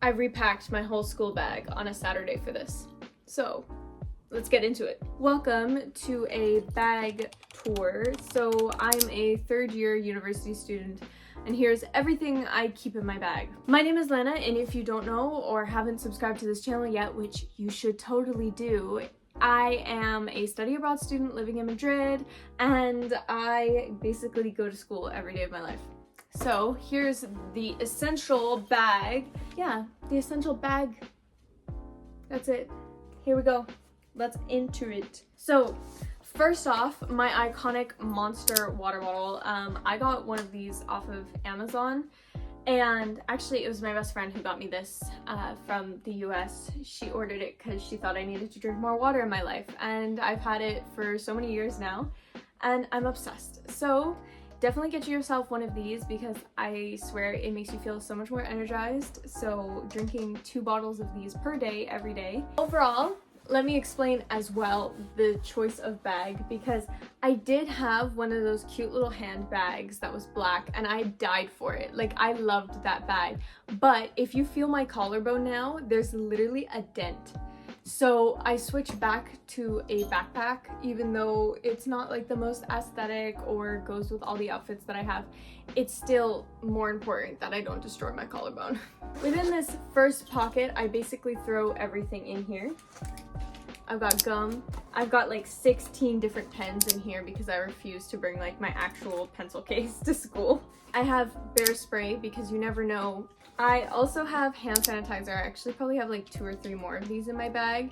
I repacked my whole school bag on a Saturday for this. So let's get into it. Welcome to a bag tour. So I'm a third-year university student, and here's everything I keep in my bag. My name is Lana, and if you don't know or haven't subscribed to this channel yet, which you should totally do, I am a study abroad student living in Madrid, and I basically go to school every day of my life. So here's the essential bag. Yeah, the essential bag. That's it. Here we go. Let's enter it. So first off, my iconic Monster water bottle. I got one of these off of Amazon, and actually it was my best friend who got me this from the US. She ordered it because she thought I needed to drink more water in my life, and I've had it for so many years now, and I'm obsessed. So definitely get yourself one of these because I swear it makes you feel so much more energized. So drinking 2 bottles of these per day, every day. Overall, let me explain as well the choice of bag, because I did have one of those cute little handbags that was black and I died for it. Like, I loved that bag. But if you feel my collarbone now, there's literally a dent. So I switched back to a backpack, even though it's not like the most aesthetic or goes with all the outfits that I have. It's still more important that I don't destroy my collarbone. Within this first pocket, I basically throw everything in here. I've got gum. I've got like 16 different pens in here because I refuse to bring like my actual pencil case to school. I have bear spray because you never know. I also have hand sanitizer. I actually probably have like 2 or 3 more of these in my bag,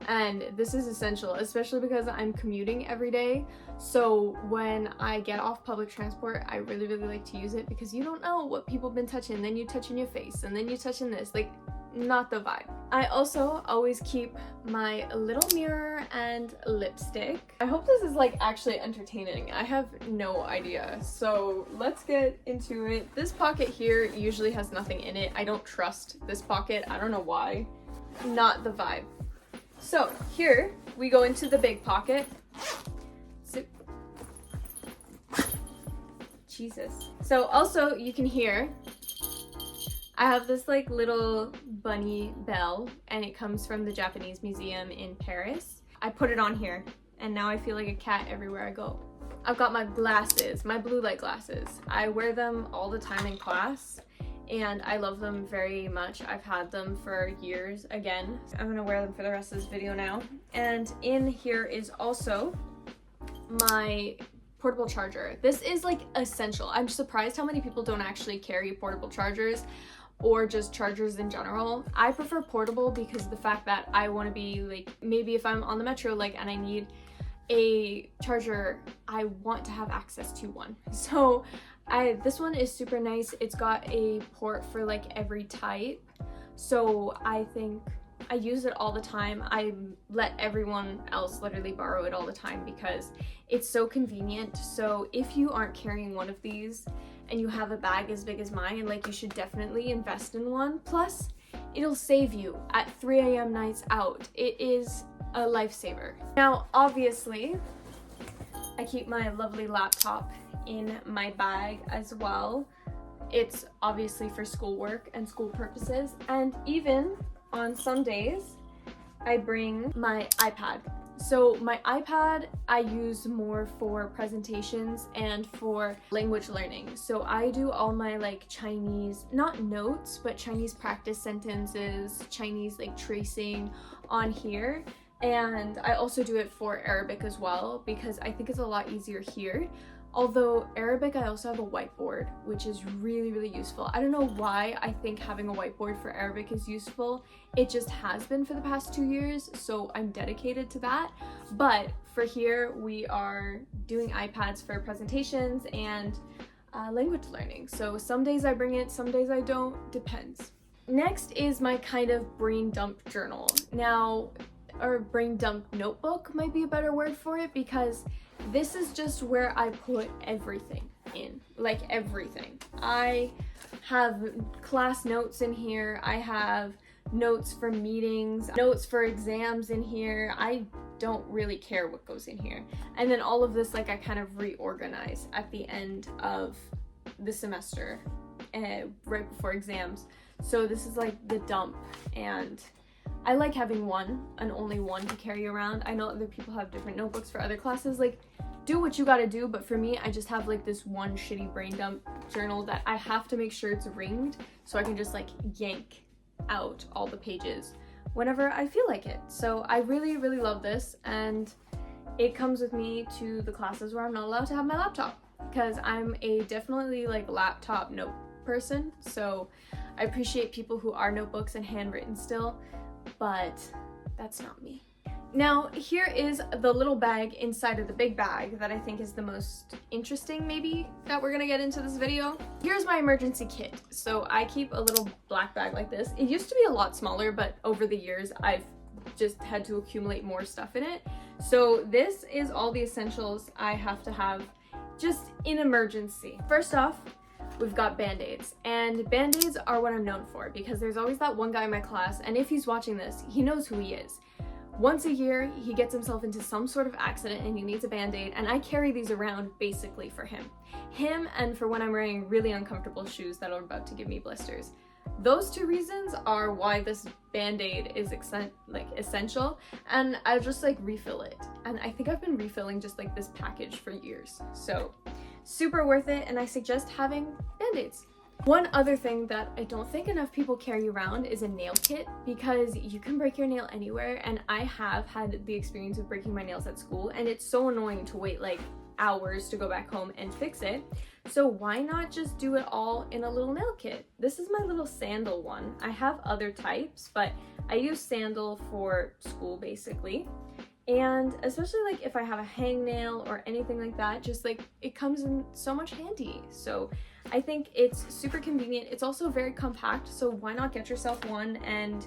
and this is essential, especially because I'm commuting every day. So when I get off public transport, I really like to use it because you don't know what people have been touching. Then you touch in your face, and then you touch in this. Like, not the vibe. I also always keep my little mirror and lipstick. I hope this is like actually entertaining. I have no idea. So let's get into it. This pocket here usually has nothing in it. I don't trust this pocket. I don't know why. Not the vibe. So here we go into the big pocket. Jesus. So also you can hear I have this like little bunny bell, and it comes from the Japanese museum in Paris. I put it on here, and now I feel like a cat everywhere I go. I've got my glasses, my blue light glasses. I wear them all the time in class, and I love them very much. I've had them for years. Again, I'm gonna wear them for the rest of this video now. And in here is also my portable charger. This is like essential. I'm surprised how many people don't actually carry portable chargers or just chargers in general. I prefer portable because of the fact that I want to be like, maybe if I'm on the metro like and I need a charger, I want to have access to one. So this one is super nice. It's got a port for like every type. So I think I use it all the time. I let everyone else literally borrow it all the time because it's so convenient. So if you aren't carrying one of these and you have a bag as big as mine, like, you should definitely invest in one. Plus, it'll save you at 3 a.m. nights out. It is a lifesaver. Now, obviously, I keep my lovely laptop in my bag as well. It's obviously for schoolwork and school purposes, and even on some days, I bring my iPad. So my iPad I use more for presentations and for language learning. So I do all my like Chinese, not notes, but Chinese practice sentences, Chinese like tracing on here. And I also do it for Arabic as well because I think it's a lot easier here. Although Arabic, I also have a whiteboard, which is really useful. I don't know why I think having a whiteboard for Arabic is useful. It just has been for the past 2 years, so I'm dedicated to that. But for here, we are doing iPads for presentations and language learning. So some days I bring it, some days I don't, depends. Next is my kind of brain dump journal. Now, or brain dump notebook might be a better word for it, because this is just where I put everything in, like everything. I have class notes in here. I have notes for meetings, notes for exams in here. I don't really care what goes in here. And then all of this, like, I kind of reorganize at the end of the semester, right before exams. So this is like the dump, and I like having one and only one to carry around. I know other people have different notebooks for other classes, like do what you gotta do, but for me, I just have like this one shitty brain dump journal that I have to make sure it's ringed so I can just like yank out all the pages whenever I feel like it. So I really, really love this, and it comes with me to the classes where I'm not allowed to have my laptop, because I'm a definitely like laptop note person. So I appreciate people who are notebooks and handwritten still, but that's not me. Now, here is the little bag inside of the big bag that I think is the most interesting, maybe, that we're gonna get into this video. Here's my emergency kit. So I keep a little black bag like this. It used to be a lot smaller, but over the years, I've just had to accumulate more stuff in it. So this is all the essentials I have to have just in emergency. First off, we've got band-aids, and band-aids are what I'm known for, because there's always that one guy in my class, and if he's watching this, he knows who he is. Once a year, he gets himself into some sort of accident and he needs a band-aid, and I carry these around basically for him. And for when I'm wearing really uncomfortable shoes that are about to give me blisters. Those two reasons are why this band-aid is essential, and I just like refill it. And I think I've been refilling just like this package for years. So super worth it, and I suggest having band-aids. One other thing that I don't think enough people carry around is a nail kit, because you can break your nail anywhere, and I have had the experience of breaking my nails at school, and it's so annoying to wait like hours to go back home and fix it. So why not just do it all in a little nail kit? This is my little sandal one. I have other types, but I use sandal for school basically. And especially like if I have a hangnail or anything like that, just like it comes in so much handy. So I think it's super convenient. It's also very compact, so why not get yourself one and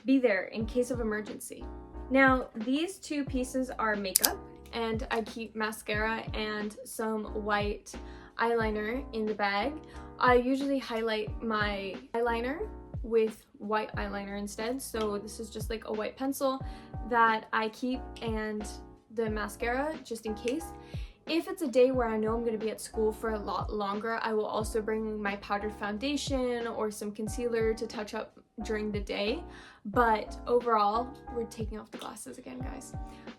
be there in case of emergency. Now, these two pieces are makeup, and I keep mascara and some white eyeliner in the bag. I usually highlight my eyeliner with white eyeliner instead, so this is just like a white pencil that I keep, and the mascara just in case. If it's a day where I know I'm going to be at school for a lot longer, I will also bring my powdered foundation or some concealer to touch up during the day. But overall, we're taking off the glasses again, guys.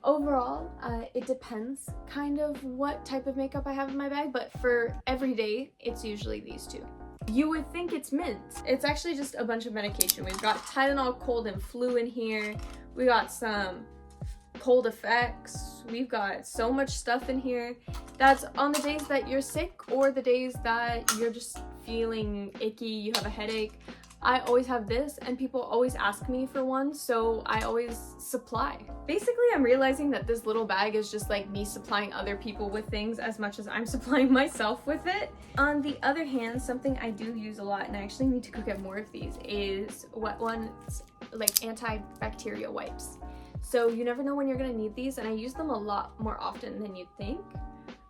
Overall, it depends kind of what type of makeup I have in my bag, but for every day, it's usually these two. You would think it's mint. It's actually just a bunch of medication. We've got Tylenol cold and flu in here. We got some cold effects. We've got so much stuff in here that's on the days that you're sick or the days that you're just feeling icky, you have a headache. I always have this, and people always ask me for one, so I always supply. Basically, I'm realizing that this little bag is just like me supplying other people with things as much as I'm supplying myself with it. On the other hand, something I do use a lot, and I actually need to go get more of these, is wet ones, like antibacterial wipes. So you never know when you're gonna need these, and I use them a lot more often than you'd think.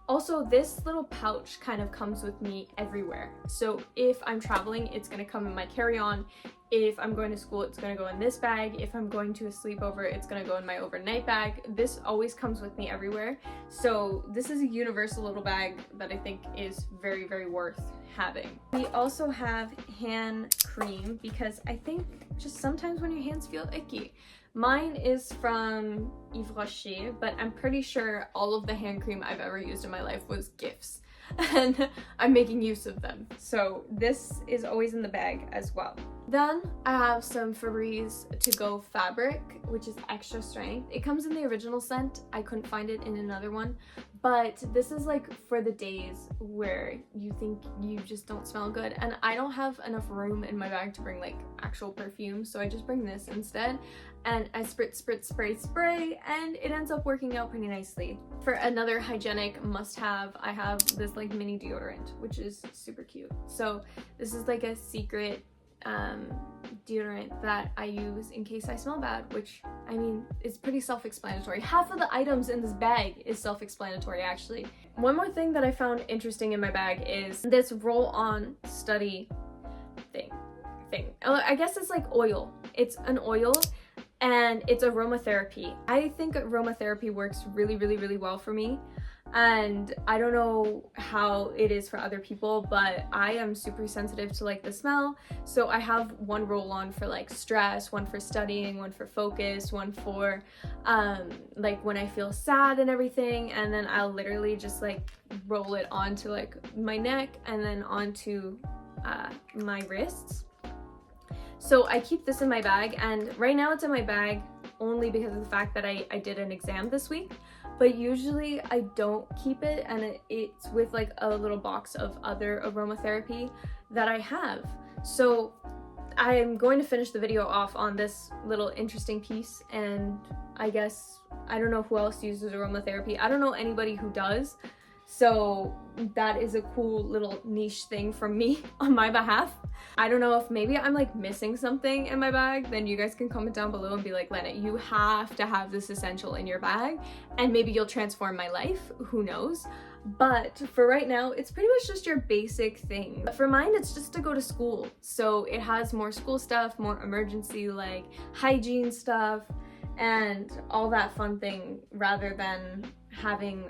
Also, this little pouch kind of comes with me everywhere. So if I'm traveling, it's gonna come in my carry-on. If I'm going to school, it's gonna go in this bag. If I'm going to a sleepover, it's gonna go in my overnight bag. This always comes with me everywhere. So this is a universal little bag that I think is very, very worth having. We also have hand cream, because I think just sometimes when your hands feel icky. Mine is from Yves Rocher, but I'm pretty sure all of the hand cream I've ever used in my life was gifts, and I'm making use of them. So this is always in the bag as well. Then I have some Febreze To Go fabric, which is extra strength. It comes in the original scent. I couldn't find it in another one, but this is like for the days where you think you just don't smell good, and I don't have enough room in my bag to bring like actual perfume, so I just bring this instead, and I spray, and it ends up working out pretty nicely. For another hygienic must-have, I have this like mini deodorant, which is super cute. So this is like a secret deodorant that I use in case I smell bad, which, I mean, it's pretty self-explanatory. Half of the items in this bag is self-explanatory, actually. One more thing that I found interesting in my bag is this roll-on study thing. I guess it's like oil. It's an oil, and it's aromatherapy. I think aromatherapy works really, really, really well for me. and I don't know how it is for other people, but I am super sensitive to like the smell. So I have one roll-on for like stress, one for studying, one for focus, one for like when I feel sad and everything, and then I'll literally just like roll it onto like my neck and then onto my wrists. So I keep this in my bag, and right now it's in my bag only because of the fact that I did an exam this week, but usually I don't keep it, and it's with like a little box of other aromatherapy that I have. So I'm going to finish the video off on this little interesting piece, and I guess I don't know who else uses aromatherapy. I don't know anybody who does. So that is a cool little niche thing from me on my behalf. I don't know if maybe I'm like missing something in my bag, then you guys can comment down below and be like, Lana, you have to have this essential in your bag, and maybe you'll transform my life, who knows. But for right now, it's pretty much just your basic thing. But for mine, it's just to go to school. So it has more school stuff, more emergency like hygiene stuff, and all that fun thing, rather than having,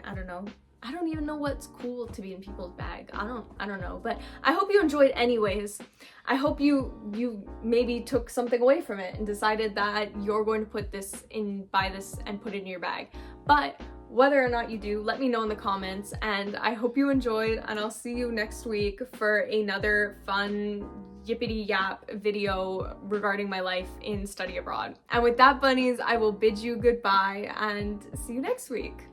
I don't even know what's cool to be in people's bag. I don't know, but I hope you enjoyed anyways. I hope you maybe took something away from it and decided that you're going to buy this and put it in your bag. But whether or not you do, let me know in the comments, and I hope you enjoyed, and I'll see you next week for another fun yippity yap video regarding my life in study abroad. And with that, bunnies, I will bid you goodbye and see you next week.